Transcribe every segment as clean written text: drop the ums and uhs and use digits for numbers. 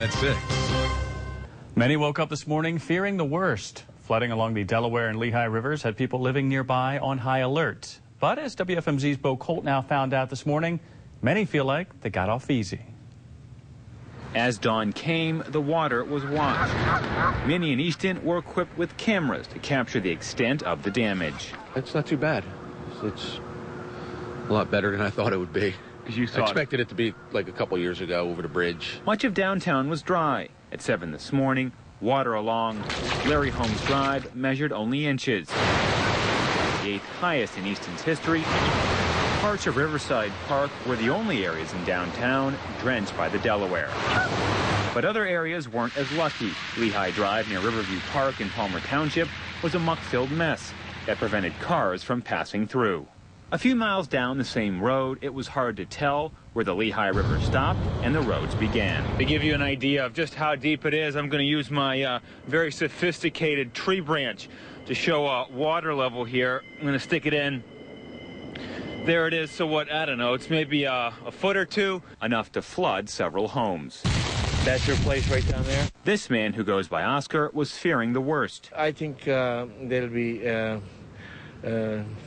At 6. Many woke up this morning fearing the worst. Flooding along the Delaware and Lehigh rivers had people living nearby on high alert. But as WFMZ's Bo Koltnow found out this morning, many feel like they got off easy. As dawn came, the water was watched. Many in Easton were equipped with cameras to capture the extent of the damage. It's not too bad. It's a lot better than I thought it would be. I expected it to be like a couple years ago over the bridge. Much of downtown was dry. At 7 this morning, water along Larry Holmes Drive measured only inches. The 8th highest in Easton's history. Parts of Riverside Park were the only areas in downtown drenched by the Delaware. But other areas weren't as lucky. Lehigh Drive near Riverview Park in Palmer Township was a muck-filled mess that prevented cars from passing through. A few miles down the same road, it was hard to tell where the Lehigh River stopped and the roads began. To give you an idea of just how deep it is, I'm going to use my very sophisticated tree branch to show water level here. I'm going to stick it in. There it is. So what, I don't know, it's maybe a foot or two, enough to flood several homes. That's your place right down there? This man, who goes by Oscar, was fearing the worst. I think there'll be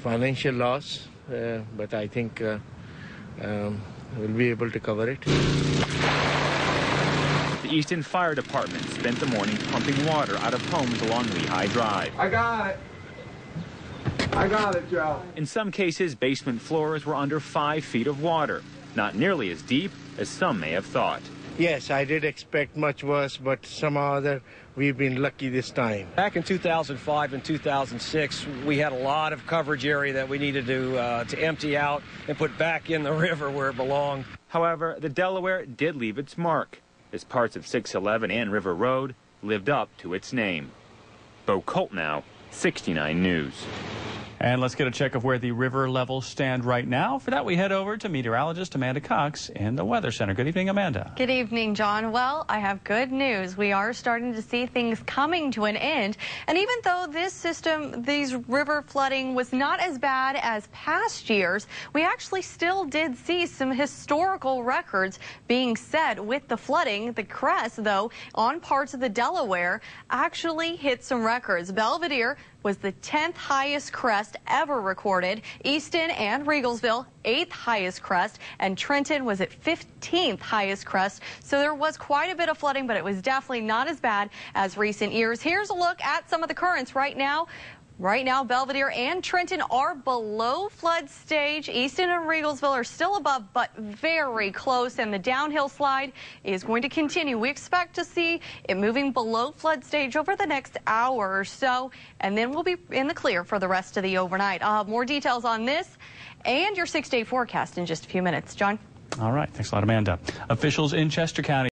financial loss, but I think we'll be able to cover it. The Easton Fire Department spent the morning pumping water out of homes along Lehigh Drive. I got it, Joe. In some cases, basement floors were under 5 feet of water, not nearly as deep as some may have thought. Yes, I did expect much worse, but somehow or other, we've been lucky this time. Back in 2005 and 2006, we had a lot of coverage area that we needed to empty out and put back in the river where it belonged. However, the Delaware did leave its mark, as parts of 611 and River Road lived up to its name. Bo Koltnow, 69 News. And let's get a check of where the river levels stand right now. For that, we head over to meteorologist Amanda Cox in the Weather Center. Good evening, Amanda. Good evening, John. Well, I have good news. We are starting to see things coming to an end. And even though these river flooding was not as bad as past years, we actually still did see some historical records being set with the flooding. The crest, though, on parts of the Delaware actually hit some records. Belvedere was the 10th highest crest ever recorded. Easton and Riegelsville, 8th highest crest, and Trenton was at 15th highest crest. So there was quite a bit of flooding, but it was definitely not as bad as recent years. Here's a look at some of the currents right now. Right now, Belvedere and Trenton are below flood stage. Easton and Riegelsville are still above, but very close, and the downhill slide is going to continue. We expect to see it moving below flood stage over the next hour or so, and then we'll be in the clear for the rest of the overnight. I'll have more details on this and your 6-day forecast in just a few minutes. John? All right. Thanks a lot, Amanda. Officials in Chester County